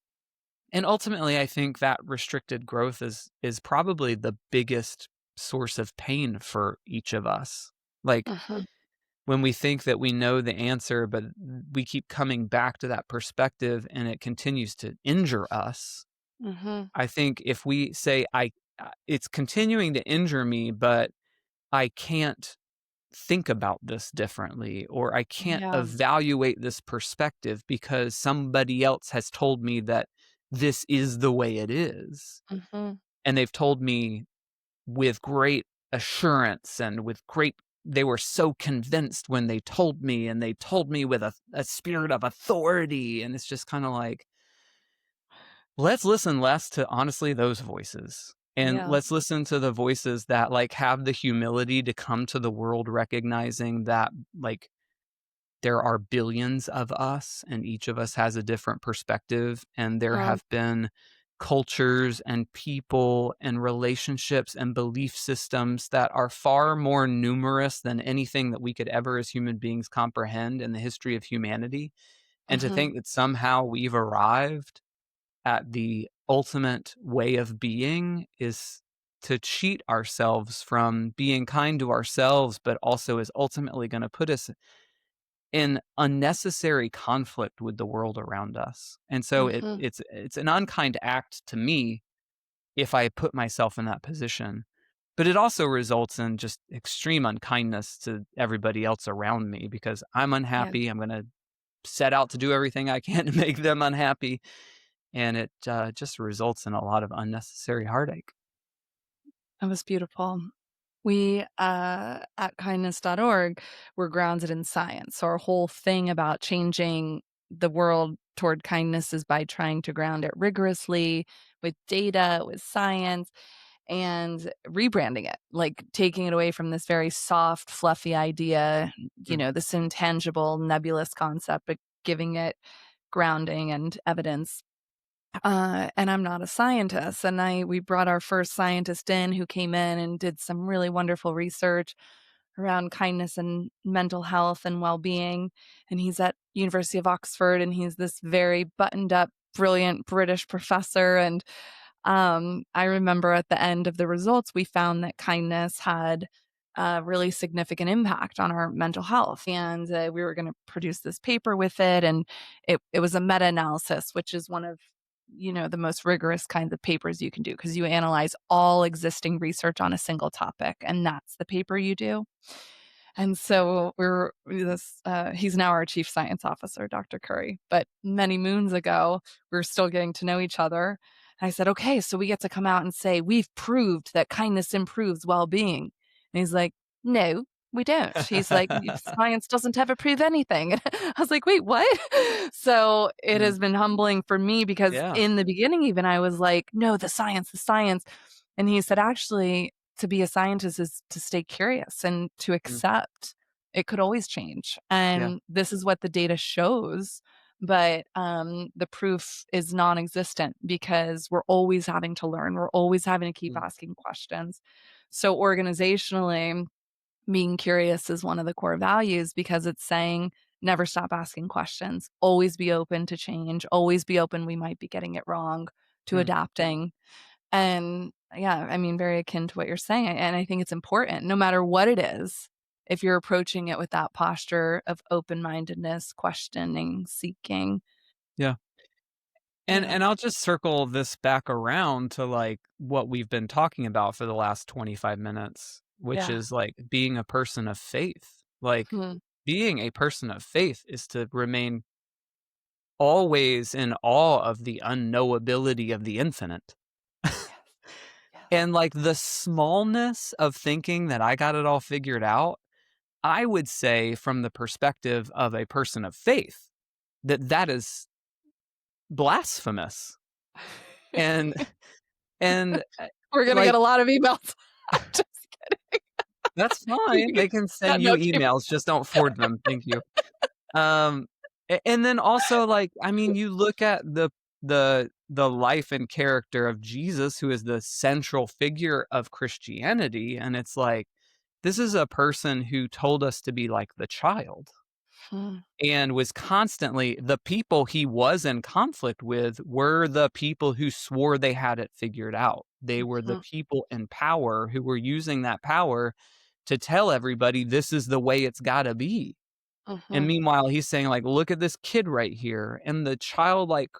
Speaker 1: and ultimately, I think that restricted growth is probably the biggest source of pain for each of us. Like
Speaker 3: mhm,
Speaker 1: when we think that we know the answer, but we keep coming back to that perspective and it continues to injure us.
Speaker 3: mhm.
Speaker 1: I think if we say, it's continuing to injure me, but I can't think about this differently, or I can't
Speaker 3: Yeah.
Speaker 1: evaluate this perspective because somebody else has told me that this is the way it is.
Speaker 3: Mhm,
Speaker 1: And they've told me with great assurance and with great, they were so convinced when they told me, and they told me with a spirit of authority. And it's just kind of like, let's listen less to honestly those voices. And
Speaker 3: yeah.
Speaker 1: let's listen to the voices that like have the humility to come to the world recognizing that like there are billions of us and each of us has a different perspective and there
Speaker 3: Mm,
Speaker 1: have been cultures and people and relationships and belief systems that are far more numerous than anything that we could ever as human beings comprehend in the history of humanity. And to
Speaker 3: mhm,
Speaker 1: think that somehow we've arrived at the ultimate way of being is to cheat ourselves from being kind to ourselves, but also is ultimately going to put us in unnecessary conflict with the world around us. And so
Speaker 3: mhm.
Speaker 1: it's an unkind act to me if I put myself in that position. But it also results in just extreme unkindness to everybody else around me because I'm
Speaker 3: Yeah.
Speaker 1: unhappy. I'm going to set out to do everything I can to make them unhappy, and it just results in a lot of unnecessary heartache.
Speaker 3: That was beautiful. We at kindness.org, we're grounded in science. So our whole thing about changing the world toward kindness is by trying to ground it rigorously with data, with science, and rebranding it, like taking it away from this very soft, fluffy idea,
Speaker 1: Mm,
Speaker 3: this intangible, nebulous concept, but giving it grounding and evidence. And I'm not a scientist, and I we brought our first scientist in who came in and did some really wonderful research around kindness and mental health and well-being, and he's at University of Oxford, and he's this very buttoned up, brilliant British professor, and I remember at the end of the results, we found that kindness had a really significant impact on our mental health. And we were going to produce this paper with it. And it was a meta analysis, which is one of the most rigorous kinds of papers you can do because you analyze all existing research on a single topic. And that's the paper you do. And so he's now our chief science officer, Dr. Curry. But many moons ago, we were still getting to know each other. And I said, okay, so we get to come out and say, we've proved that kindness improves well being. And he's like, no, we don't. He's like, science doesn't ever prove anything. I was like, wait, what? So it
Speaker 1: mm,
Speaker 3: has been humbling for me because
Speaker 1: yeah.
Speaker 3: in the beginning, even I was like, no, the science, the science. And he said, actually, to be a scientist is to stay curious and to
Speaker 1: Mm,
Speaker 3: accept it could always change.
Speaker 1: yeah.
Speaker 3: And this is what the data shows. But the proof is non existent because we're always having to learn. We're always having to keep
Speaker 1: Mm,
Speaker 3: asking questions. So organizationally, being curious is one of the core values because it's saying never stop asking questions, always be open to change, always be open we might be getting it wrong, to
Speaker 1: Mm.
Speaker 3: adapting. And yeah, I mean, very akin to what you're saying. And I think it's important, no matter what it is, if you're approaching it with that posture of open-mindedness, questioning, seeking.
Speaker 1: Yeah.
Speaker 3: Yeah.
Speaker 1: And I'll just circle this back around to like what we've been talking about for the last 25 minutes, which
Speaker 3: Yeah.
Speaker 1: is like being a person of faith. Like
Speaker 3: Hmm.
Speaker 1: being a person of faith is to remain always in awe of the unknowability of the infinite.
Speaker 3: Yes. Yes.
Speaker 1: And like the smallness of thinking that I got it all figured out, I would say from the perspective of a person of faith, that that is blasphemous. And and
Speaker 3: We're gonna get
Speaker 1: like
Speaker 3: a lot of emails. I'm just kidding.
Speaker 1: that's fine. They can
Speaker 3: Yeah,
Speaker 1: send you
Speaker 3: no, keep
Speaker 1: emails, just don't forward them. Thank you. Um, and then also, like, I mean, you look at the life and character of Jesus, who is the central figure of Christianity, and it's like this is a person who told us to be like the child.
Speaker 3: Hmm.
Speaker 1: And was constantly the people he was in conflict with were the people who swore they had it figured out. They were the
Speaker 3: Hmm.
Speaker 1: people in power who were using that power to tell everybody this is the way it's got to be. And
Speaker 3: Hmm.
Speaker 1: meanwhile, he's saying, like, look at this kid right here and the childlike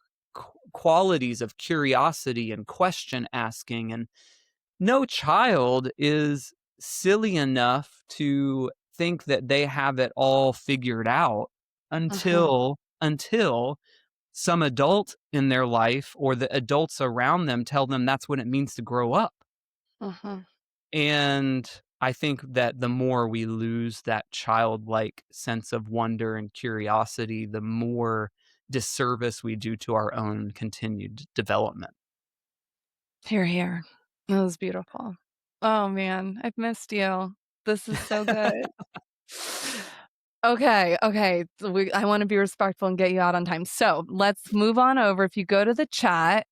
Speaker 1: qualities of curiosity and question asking. And no child is silly enough to think that they have it all figured out
Speaker 3: Hmm.
Speaker 1: until some adult in their life or the adults around them tell them that's what it means to grow up.
Speaker 3: Hmm.
Speaker 1: And I think that the more we lose that childlike sense of wonder and curiosity, the more disservice we do to our own continued development.
Speaker 3: Here, here. That was beautiful. Oh man, I've missed you. This is so good. Okay, okay. So I want to be respectful and get you out on time. So let's move on over. If you go to the chat,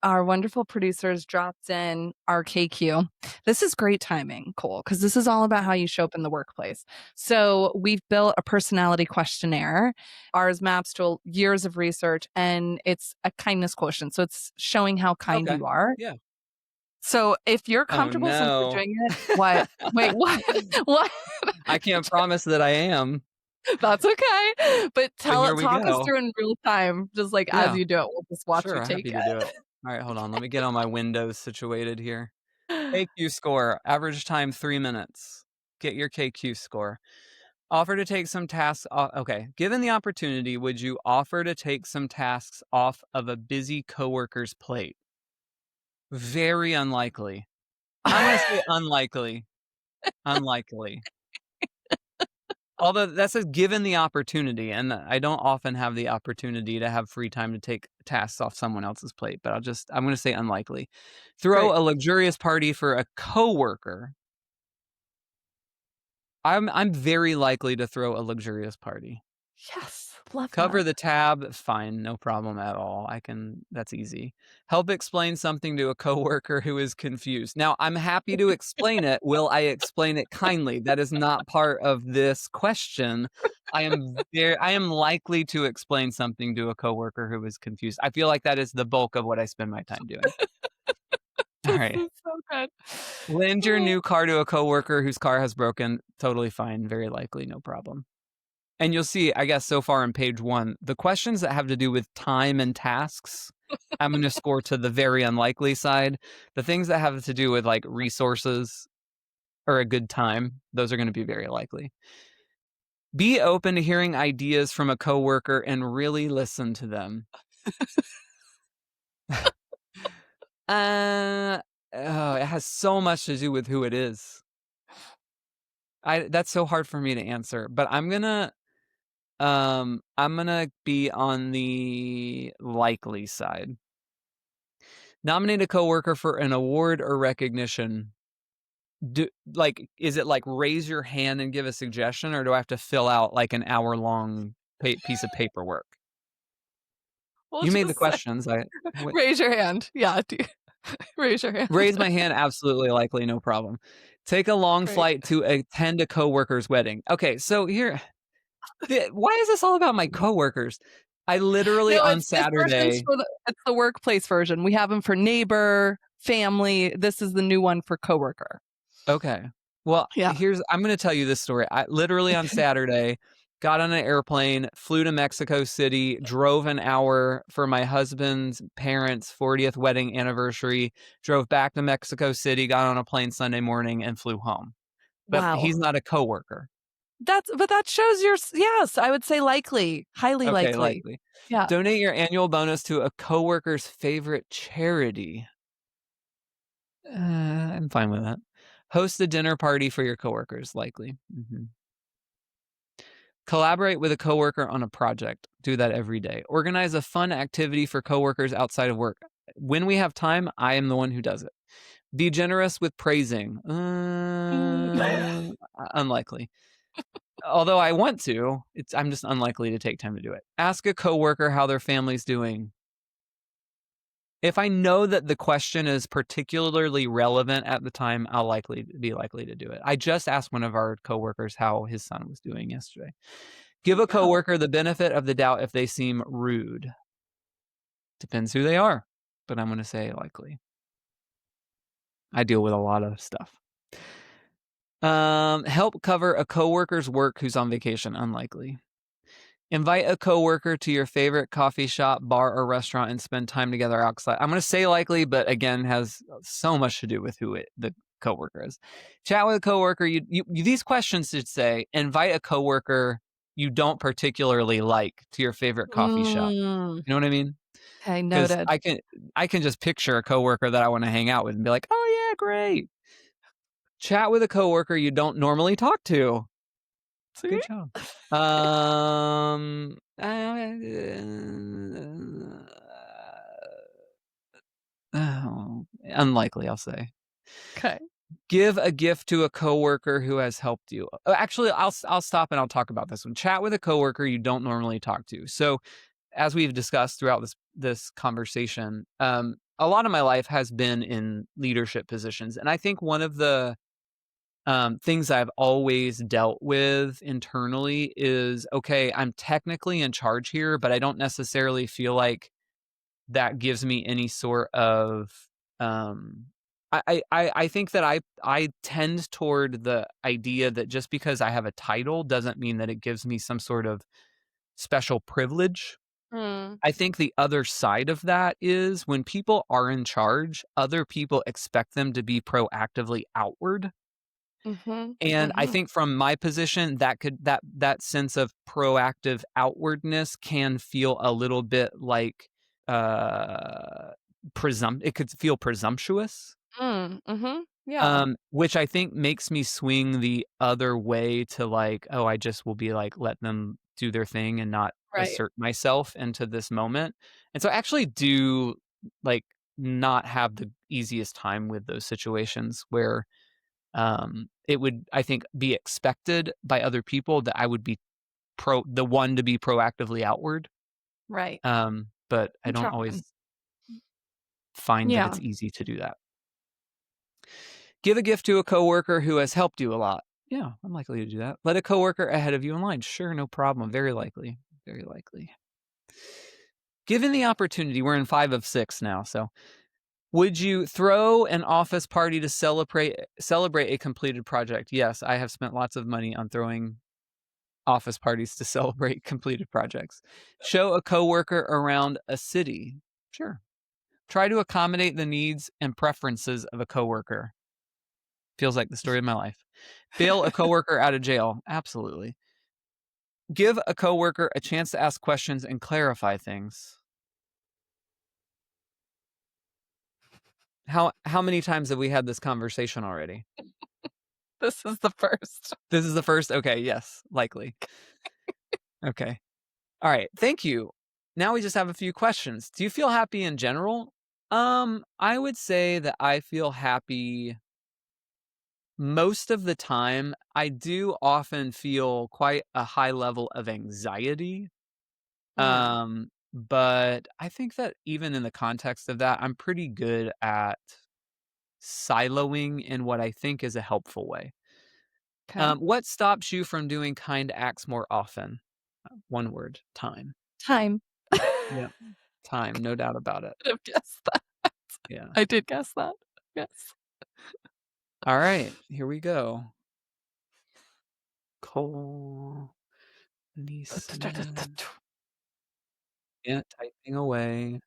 Speaker 3: our wonderful producers dropped in our KQ. This is great timing, Cole, because this is all about how you show up in the workplace. So we've built a personality questionnaire. Ours maps to years of research, and it's a kindness quotient. So it's showing how kind
Speaker 1: Okay.
Speaker 3: you are.
Speaker 1: Yeah.
Speaker 3: So if you're
Speaker 1: Oh
Speaker 3: comfortable since we're
Speaker 1: no.
Speaker 3: doing it, what? Wait, what? What?
Speaker 1: I can't promise that I am,
Speaker 3: That's okay. But
Speaker 1: but here we
Speaker 3: talk us
Speaker 1: go.
Speaker 3: through in real time, just like as
Speaker 1: Yeah,
Speaker 3: you do it. We'll just watch
Speaker 1: sure.
Speaker 3: you
Speaker 1: I'm
Speaker 3: take
Speaker 1: happy to do it. All right, hold on. Let me get all my windows situated here.
Speaker 3: it.
Speaker 1: KQ score, average time 3 minutes. Get your KQ score. Offer to take some tasks off. Okay. Given the opportunity, would you offer to take some tasks off of a busy coworker's plate? Very unlikely. I'm going to say unlikely. Unlikely. Although that says given the opportunity, and I don't often have the opportunity to have free time to take tasks off someone else's plate, but I'm going to say unlikely. Throw
Speaker 3: Great.
Speaker 1: a luxurious party for a coworker. I'm very likely to throw a luxurious party.
Speaker 3: Yes. Love
Speaker 1: Cover
Speaker 3: that.
Speaker 1: the tab, fine, no problem at all. That's easy. Help explain something to a coworker who is confused. Now, I'm happy to explain it. Will I explain it kindly? That is not part of this question. I am likely to explain something to a coworker who is confused. I feel like that is the bulk of what I spend my time doing. All
Speaker 3: This
Speaker 1: right.
Speaker 3: is so good.
Speaker 1: Lend your
Speaker 3: Oh.
Speaker 1: new car to a coworker whose car has broken. Totally fine. Very likely, no problem. And you'll see, I guess, so far on page 1, the questions that have to do with time and tasks, I'm going to score to the very unlikely side. The things that have to do with like resources or a good time, those are going to be very likely. Be open to hearing ideas from a coworker and really listen to them. It has so much to do with who it is. That's so hard for me to answer, but I'm gonna be on the likely side. Nominate a coworker for an award or recognition. Is it like raise your hand and give a suggestion, or do I have to fill out like an hour-long piece of
Speaker 3: We'll
Speaker 1: paperwork? You made the
Speaker 3: just say,
Speaker 1: questions.
Speaker 3: raise your hand. Yeah. Raise your hand.
Speaker 1: Raise my hand, absolutely likely, no problem. Take a long
Speaker 3: Great.
Speaker 1: flight to attend a coworker's wedding. Okay, so why is this all about my coworkers? I literally
Speaker 3: No,
Speaker 1: on
Speaker 3: it's this version's
Speaker 1: Saturday.
Speaker 3: for it's the workplace version. We have them for neighbor, family. This is the new one for coworker.
Speaker 1: Okay. Well,
Speaker 3: Yeah.
Speaker 1: I'm gonna tell you this story. I literally on Saturday got on an airplane, flew to Mexico City, drove an hour for my husband's parents' 40th wedding anniversary, drove back to Mexico City, got on a plane Sunday morning, and flew home. But
Speaker 3: Wow.
Speaker 1: he's not a coworker.
Speaker 3: But that shows yes, I would say likely, highly
Speaker 1: Okay,
Speaker 3: likely.
Speaker 1: likely.
Speaker 3: Yeah.
Speaker 1: Donate your annual bonus to a coworker's favorite charity. I'm fine with that. Host a dinner party for your coworkers, likely. Collaborate with a coworker on a project. Do that every day. Organize a fun activity for coworkers outside of work. When we have time, I am the one who does it. Be generous with praising. Unlikely. Although I want to, I'm just unlikely to take time to do it. Ask a coworker how their family's doing. If I know that the question is particularly relevant at the time, I'll be likely to do it. I just asked one of our coworkers how his son was doing yesterday. Give a coworker the benefit of the doubt if they seem rude. Depends who they are, but I'm going to say likely. I deal with a lot of stuff. Help cover a coworker's work who's on vacation. Unlikely. Invite a coworker to your favorite coffee shop, bar, or restaurant and spend time together outside. I'm going to say likely, but again, has so much to do with who the coworker is. Chat with a coworker. These questions should say, invite a coworker you don't particularly like to your favorite coffee shop.
Speaker 3: Mm.
Speaker 1: You know what I mean?
Speaker 3: Okay,
Speaker 1: Because
Speaker 3: noted.
Speaker 1: I can just picture a coworker that I want to hang out with and be like, oh yeah, great. Chat with a coworker you don't normally talk to.
Speaker 3: See?
Speaker 1: Good job. Unlikely, I'll say.
Speaker 3: Okay.
Speaker 1: Give a gift to a coworker who has helped you. Actually, I'll stop and I'll talk about this one. Chat with a coworker you don't normally talk to. So, as we've discussed throughout this conversation, a lot of my life has been in leadership positions, and I think one of the things I've always dealt with internally is, okay, I'm technically in charge here, but I don't necessarily feel like that gives me any sort of um I think that I tend toward the idea that just because I have a title doesn't mean that it gives me some sort of special privilege.
Speaker 3: Mm.
Speaker 1: I think the other side of that is when people are in charge, other people expect them to be proactively outward.
Speaker 3: Mm-hmm.
Speaker 1: And I
Speaker 3: Mm-hmm.
Speaker 1: think from my position, that sense of proactive outwardness can feel a little bit like uh it could feel presumptuous.
Speaker 3: Mm-hmm. Yeah.
Speaker 1: Which I think makes me swing the other way to like, oh, I just will be like, let them do their thing and not
Speaker 3: Right.
Speaker 1: assert myself into this moment. And so I actually do like not have the easiest time with those situations where it would, I think, be expected by other people that I would be the one to be proactively outward.
Speaker 3: Right.
Speaker 1: But I
Speaker 3: I'm
Speaker 1: don't
Speaker 3: tracking.
Speaker 1: always find that
Speaker 3: Yeah.
Speaker 1: it's easy to do that. Give a gift to a coworker who has helped you a lot. Yeah, I'm likely to do that. Let a coworker ahead of you in line. Sure, no problem. Very likely. Very likely. Given the opportunity, we're in 5 of 6 now, so would you throw an office party to celebrate a completed project? Yes, I have spent lots of money on throwing office parties to celebrate completed projects. Show a coworker around a city. Sure. Try to accommodate the needs and preferences of a coworker. Feels like the story of my life. Bail a coworker out of jail. Absolutely. Give a coworker a chance to ask questions and clarify things. How many times have we had this conversation already?
Speaker 3: This is the first.
Speaker 1: This is the first? Okay, yes, likely. Okay. All right, thank you. Now we just have a few questions. Do you feel happy in general? I would say that I feel happy most of the time. I do often feel quite a high level of anxiety.
Speaker 3: Mm.
Speaker 1: But I think that even in the context of that, I'm pretty good at siloing in what I think is a helpful way.
Speaker 3: Okay.
Speaker 1: What stops you from doing kind acts more often? One word, time.
Speaker 3: Time.
Speaker 1: Yeah, time, no doubt about it.
Speaker 3: Could have guessed that.
Speaker 1: Yeah.
Speaker 3: I did guess that. Yes.
Speaker 1: All right, here we go. Cole NeSmith. Yeah, typing away.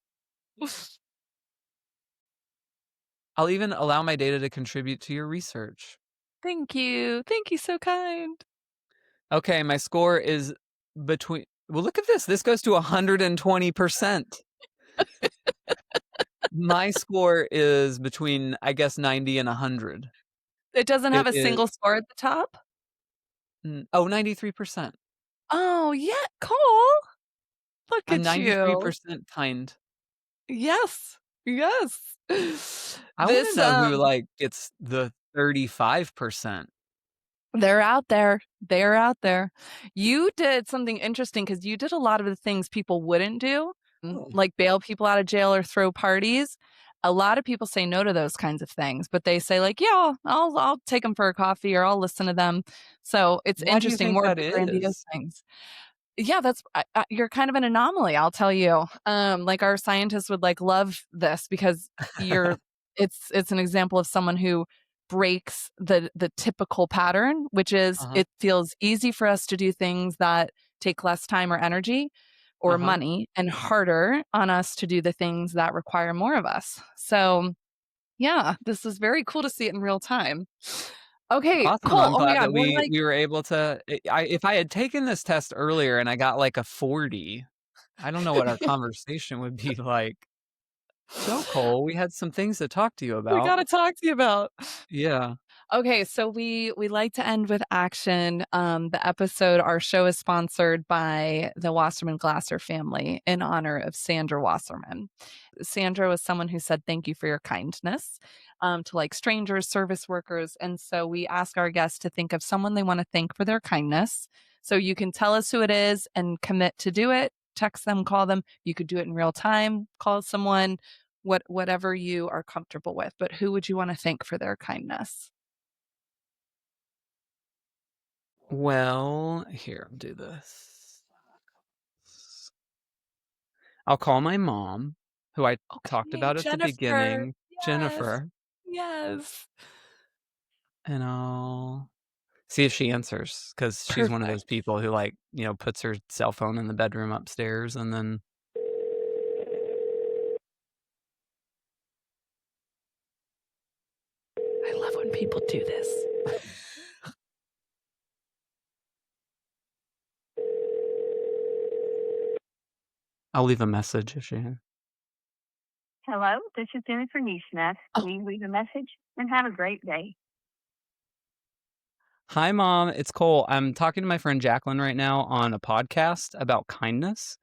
Speaker 1: I'll even allow my data to contribute to your research.
Speaker 3: Thank you. Thank you, so kind.
Speaker 1: Okay, my score is between well, look at this. This goes to 120%. My score is between, I guess, 90 and 100.
Speaker 3: It doesn't have
Speaker 1: It
Speaker 3: a
Speaker 1: is
Speaker 3: single score at the top?
Speaker 1: 93%.
Speaker 3: Oh, yeah, Cole. Look
Speaker 1: I'm
Speaker 3: at you.
Speaker 1: 93% kind.
Speaker 3: Yes. Yes.
Speaker 1: I wanna
Speaker 3: This,
Speaker 1: know who, like, gets the 35%.
Speaker 3: they're out there. They're out there. You did something interesting because you did a lot of the things people wouldn't do,
Speaker 1: Oh.
Speaker 3: like bail people out of jail or throw parties. A lot of people say no to those kinds of things, but they say like, "Yeah, I'll take them for a coffee or I'll listen to them." So it's
Speaker 1: Why do you
Speaker 3: interesting,
Speaker 1: think
Speaker 3: more of
Speaker 1: that
Speaker 3: the grandiose
Speaker 1: is?
Speaker 3: things. Yeah, that's you're kind of an anomaly, I'll tell you. Like our scientists would like love this because you're it's an example of someone who breaks the typical pattern, which is
Speaker 1: Uh-huh,
Speaker 3: it feels easy for us to do things that take less time or energy or
Speaker 1: uh-huh.
Speaker 3: money and harder on us to do the things that require more of us. So, yeah, this is very cool to see it in real time. Okay,
Speaker 1: Awesome,
Speaker 3: Cole,
Speaker 1: I'm
Speaker 3: oh my
Speaker 1: glad
Speaker 3: god,
Speaker 1: that
Speaker 3: we're
Speaker 1: we
Speaker 3: like
Speaker 1: we were able to if I had taken this test earlier and I got, like, a 40, I don't know what our conversation would be like. So, Cole, we had some things to talk to you
Speaker 3: we
Speaker 1: about.
Speaker 3: gotta talk to you about.
Speaker 1: Yeah.
Speaker 3: Okay, so we like to end with action. Our show is sponsored by the Wasserman Glasser family in honor of Sandra Wasserman. Sandra was someone who said thank you for your kindness to like strangers, service workers, and so we ask our guests to think of someone they want to thank for their kindness. So you can tell us who it is and commit to do it. Text them, call them. You could do it in real time. Call someone, whatever you are comfortable with. But who would you want to thank for their kindness?
Speaker 1: Well, here, I'll do this. I'll call my mom, who I talked
Speaker 3: Okay,
Speaker 1: about at the
Speaker 3: Jennifer.
Speaker 1: beginning,
Speaker 3: Yes.
Speaker 1: Jennifer,
Speaker 3: Yes.
Speaker 1: and I'll see if she answers because she's one of those
Speaker 3: Perfect.
Speaker 1: people who, like, puts her cell phone in the bedroom upstairs and then
Speaker 3: I love when people do this.
Speaker 1: I'll leave a message if she
Speaker 2: Hello, this is Jennifer NeSmith.
Speaker 3: Oh,
Speaker 2: Please leave a message and have a great day.
Speaker 1: Hi, Mom, it's Cole. I'm talking to my friend Jaclyn right now on a podcast about kindness.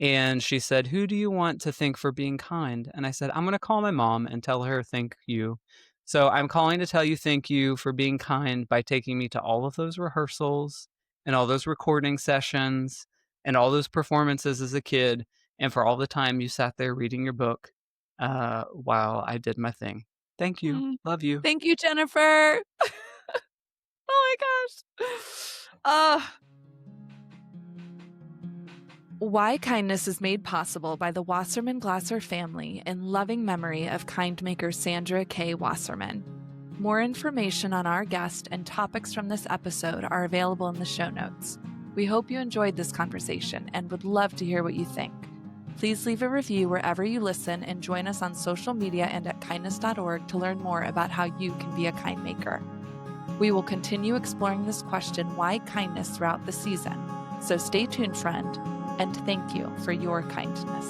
Speaker 1: And she said, "Who do you want to thank for being kind?" And I said, "I'm going to call my mom and tell her thank you." So I'm calling to tell you thank you for being kind by taking me to all of those rehearsals and all those recording sessions and all those performances as a kid, and for all the time you sat there reading your book while I did my thing. Thank you.
Speaker 3: mm.
Speaker 1: Love you.
Speaker 3: Thank you, Jennifer. Oh my gosh. Uh, Why Kindness is made possible by the Wasserman Glasser family in loving memory of kindmaker Sandra K. Wasserman. More information on our guest and topics from this episode are available in the show notes. We hope you enjoyed this conversation and would love to hear what you think. Please leave a review wherever you listen and join us on social media and at kindness.org to learn more about how you can be a kind maker. We will continue exploring this question, why kindness, throughout the season. So stay tuned, friend, and thank you for your kindness.